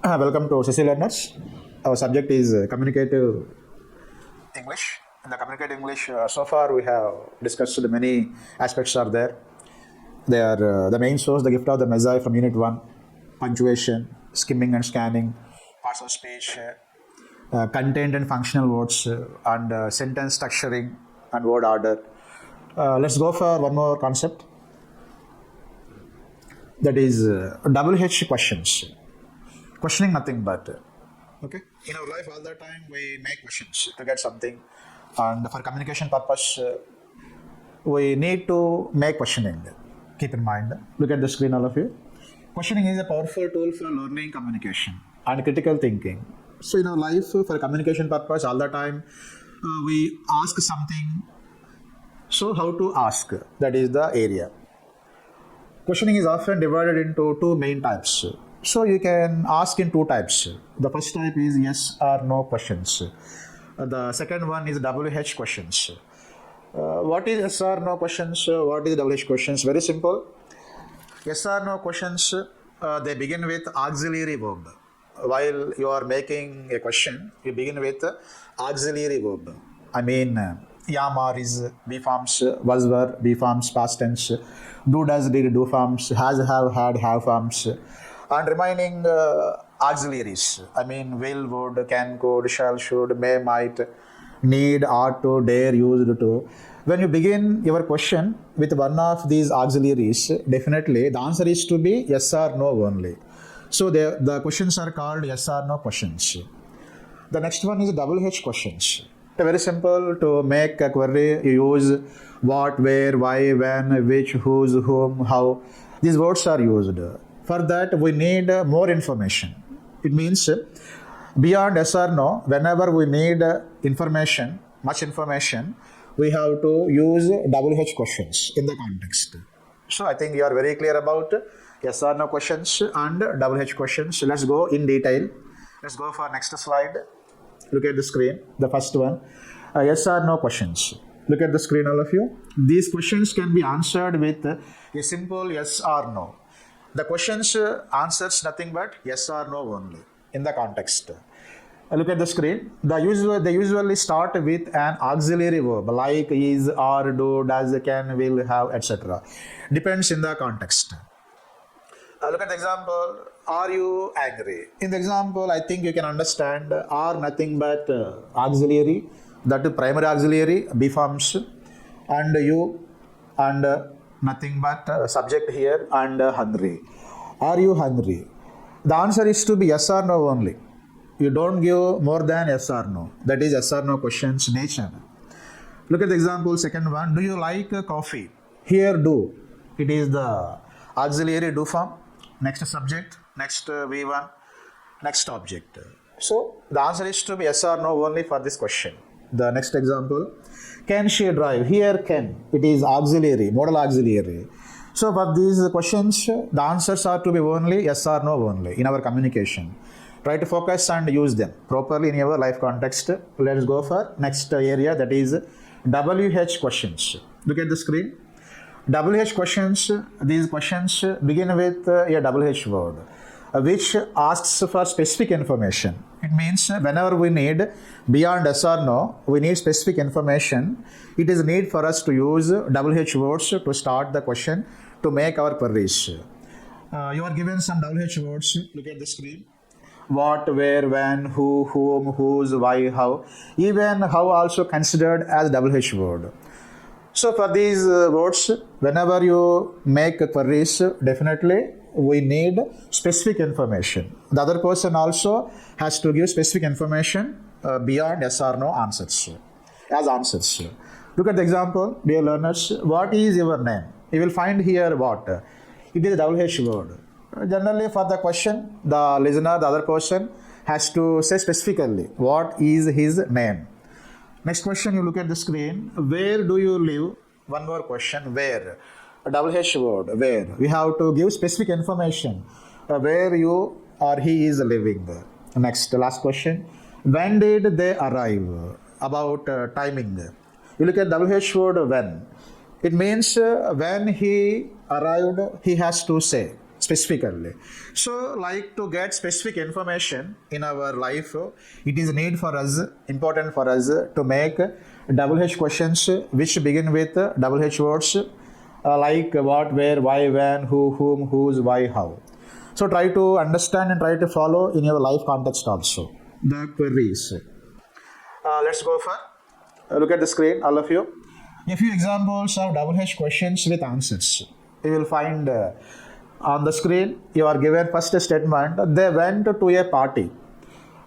Welcome to CC Learners. Our subject is Communicative English. In the Communicative English, so far we have discussed many aspects are there. They are the main source, the gift of the Messiah from Unit 1, punctuation, skimming and scanning, parts of speech, content and functional words, and sentence structuring and word order. Let's go for one more concept. That is WH questions. Questioning nothing but, okay? In our life, all the time we make questions to get something, and for communication purpose, we need to make questioning. Keep in mind, look at the screen, all of you. Questioning is a powerful tool for learning communication and critical thinking. So in our life, for communication purpose, all the time we ask something. So how to ask? That is the area. Questioning is often divided into two main types. So you can ask in two types. The first type is yes or no questions. The second one is WH questions. What is yes or no questions? What is WH questions? Very simple. Yes or no questions, they begin with auxiliary verb. While you are making a question, you begin with auxiliary verb. I mean, am, are, is, be forms, was, were, be forms, past tense, do, does, did, do forms, has, have, had, have forms, and remaining auxiliaries. I mean, will, would, can, could, shall, should, may, might, need, ought to, dare, used to. When you begin your question with one of these auxiliaries, definitely the answer is to be yes or no only. So the questions are called yes or no questions. The next one is WH questions. Very simple. To make a query, you use what, where, why, when, which, whose, whom, how. These words are used. For that, we need more information. It means beyond yes or no, whenever we need information, much information, we have to use WH questions in the context. So I think you are very clear about yes or no questions and WH questions. Let's go in detail. Let's go for next slide. Look at the screen, the first one. Yes or no questions. Look at the screen, all of you. These questions can be answered with a simple yes or no. The questions answers nothing but yes or no only in the context. Look at the screen. They usually start with an auxiliary verb like is, are, do, does, can, will, have, etc. Depends in the context. Look at the example. Are you angry? In the example, I think you can understand are nothing but auxiliary, that is primary auxiliary, be forms, and you, and nothing but subject here, and hungry. Are you hungry? The answer is to be yes or no only. You don't give more than yes or no. That is yes or no questions nature. Look at the example, second one. Do you like coffee? Here, do. It is the auxiliary do form. Next subject, next V1, next object. So the answer is to be yes or no only for this question. The next example, can she drive? Here, can. It is auxiliary, modal auxiliary. So for these questions, the answers are to be only yes or no only in our communication. Try to focus and use them properly in your life context. Let's go for next area, that is WH questions. Look at the screen. WH questions, these questions begin with a WH word, which asks for specific information. It means whenever we need beyond yes or no, we need specific information. It is need for us to use WH words to start the question to make our queries. You are given some WH words. Look at the screen. What, where, when, who, whom, whose, why, how. Even how also considered as WH word. So for these words, whenever you make queries, definitely we need specific information. The other person also has to give specific information beyond yes or no answers, as answers. Look at the example, dear learners. What is your name? You will find here what? It is a WH word. Generally for the question, the listener, the other person has to say specifically what is his name. Next question, you look at the screen. Where do you live? One more question. Where? A WH word. Where? We have to give specific information. Where you or he is living. Next, last question. When did they arrive? About timing. You look at WH word when. It means when he arrived, he has to say specifically. So, like to get specific information in our life, it is need for us, important for us to make WH questions which begin with WH words like what, where, why, when, who, whom, whose, why, how. So try to understand and try to follow in your life context also the queries. Let's go for look at the screen, all of you. A few examples of WH questions with answers. You will find on the screen. You are given first statement. They went to a party.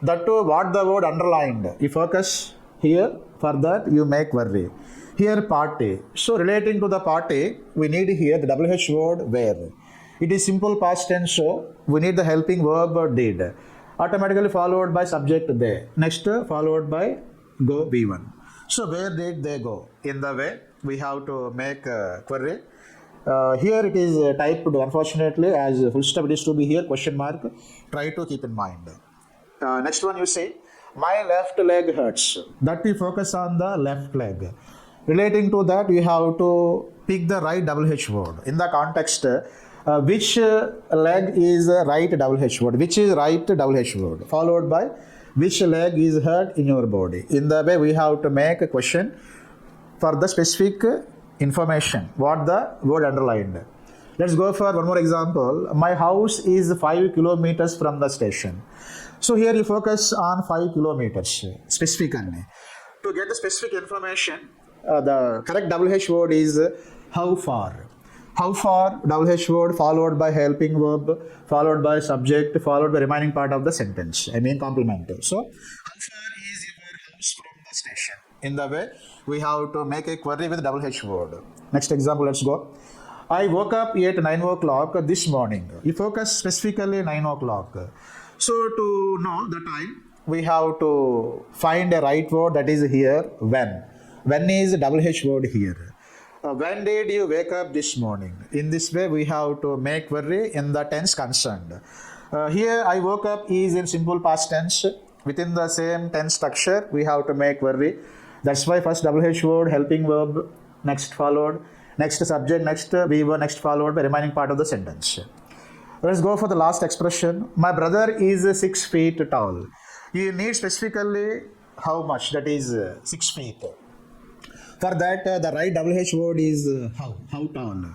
That too, what the word underlined. You focus here. For that, you make query. Here, party. So relating to the party, we need here the WH word where. It is simple past tense, so we need the helping verb did. Automatically followed by subject they. Next, followed by go V1. So where did they go? In the way, we have to make a query. Here it is typed unfortunately as full stop. It is to be here question mark. Try to keep in mind. Next one you say, my left leg hurts. That we focus on the left leg. Relating to that, you have to pick the right WH word. In the context, which leg is right WH word? Which is right WH word? Followed by which leg is hurt in your body? In the way, we have to make a question for the specific information. What the word underlined. Let's go for one more example. My house is 5 kilometers from the station. So here you focus on 5 kilometers specifically. To get the specific information, the correct WH word is how far. How far, WH word followed by helping verb, followed by subject, followed by remaining part of the sentence. I mean complement. So, how far is your house from the station? In the way, we have to make a query with WH word. Next example, let's go. I woke up at 9 o'clock this morning. You focus specifically 9 o'clock. So, to know the time, we have to find a right word that is here, when. When is WH word here. When did you wake up this morning? In this way, we have to make query in the tense concerned. Here, I woke up is in simple past tense. Within the same tense structure, we have to make query. That's why first WH word, helping verb, next followed, next subject, next V1, next followed by remaining part of the sentence. Let's go for the last expression. My brother is 6 feet tall. You need specifically how much, that is 6 feet. For that, the right WH word is how tall.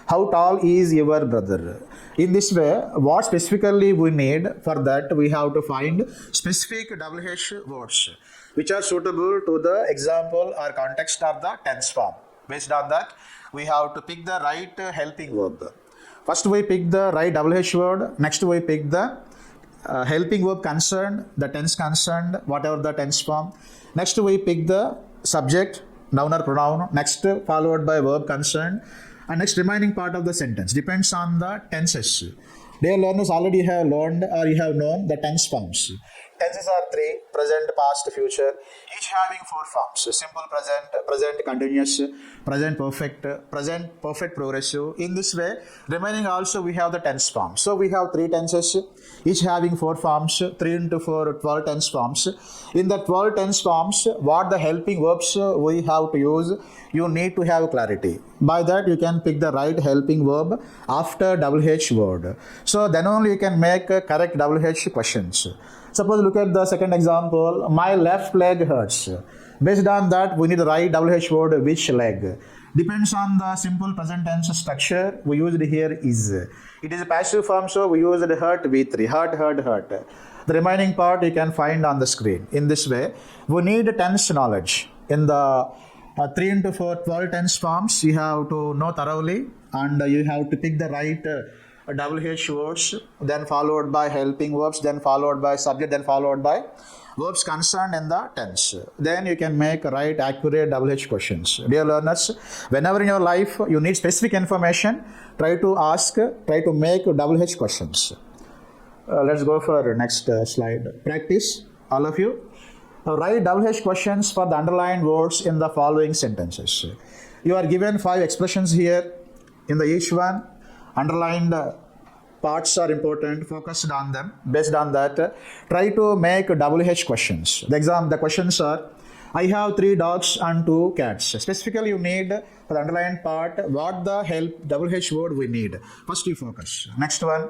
How tall is your brother? In this way, what specifically we need, for that we have to find specific WH words which are suitable to the example or context of the tense form. Based on that, we have to pick the right helping verb. First we pick the right WH word, next we pick the helping verb concerned, the tense concerned, whatever the tense form. Next we pick the subject, noun or pronoun, next followed by verb concerned, and next remaining part of the sentence depends on the tenses. Dear learners, already have learned or you have known the tense forms. Tenses are 3, present, past, future, each having 4 forms. Simple present, present continuous, present perfect progressive. In this way, remaining also we have the tense forms. So we have 3 tenses, each having 4 forms, 3 into 4, 12 tense forms. In the 12 tense forms, what the helping verbs we have to use, you need to have clarity. By that, you can pick the right helping verb after WH word. So then only you can make correct WH questions. Suppose look at the second example. My left leg hurts. Based on that, we need the right WH word, which leg. Depends on the simple present tense structure. We used here is. It is a passive form, so we used hurt V3. Hurt. The remaining part you can find on the screen. In this way, we need tense knowledge. In the 3 into 4, 12 tense forms, you have to know thoroughly and you have to pick the right WH words, then followed by helping verbs, then followed by subject, then followed by verbs concerned in the tense. Then you can make right, accurate WH questions. Dear learners, whenever in your life you need specific information, try to make WH questions. Let's go for next slide. Practice, all of you. Write WH questions for the underlined words in the following sentences. You are given 5 expressions here. In the each one, underlined parts are important, focused on them. Based on that, try to make WH questions. The questions are, I have 3 dogs and 2 cats. Specifically, you need for the underlined part, what the help WH word we need. First you focus. Next one,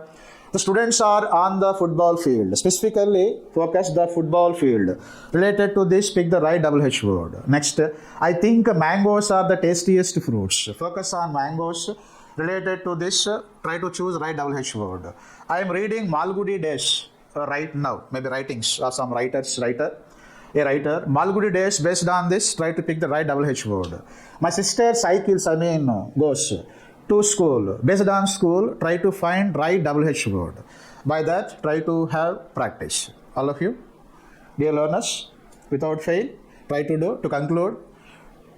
the students are on the football field. Specifically, focus the football field. Related to this, pick the right WH word. Next, I think mangoes are the tastiest fruits. Focus on mangoes. Related to this, try to choose right WH word. I am reading Malgudi Days right now. Maybe writings or some writer. Malgudi Days, based on this, try to pick the right WH word. My sister goes to school. Based on school, try to find right WH word. By that, try to have practice. All of you, dear learners, without fail, try to do. To conclude,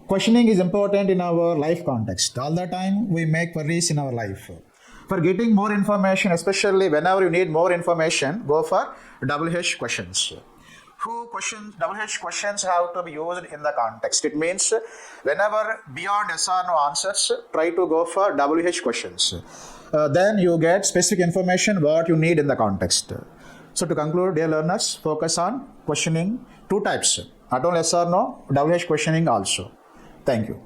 questioning is important in our life context. All the time, we make queries in our life. For getting more information, especially whenever you need more information, go for WH questions. WH questions have to be used in the context. It means whenever beyond yes or no answers, try to go for WH questions. Then you get specific information what you need in the context. So to conclude, dear learners, focus on questioning 2 types. Not only yes or no, WH questioning also. Thank you.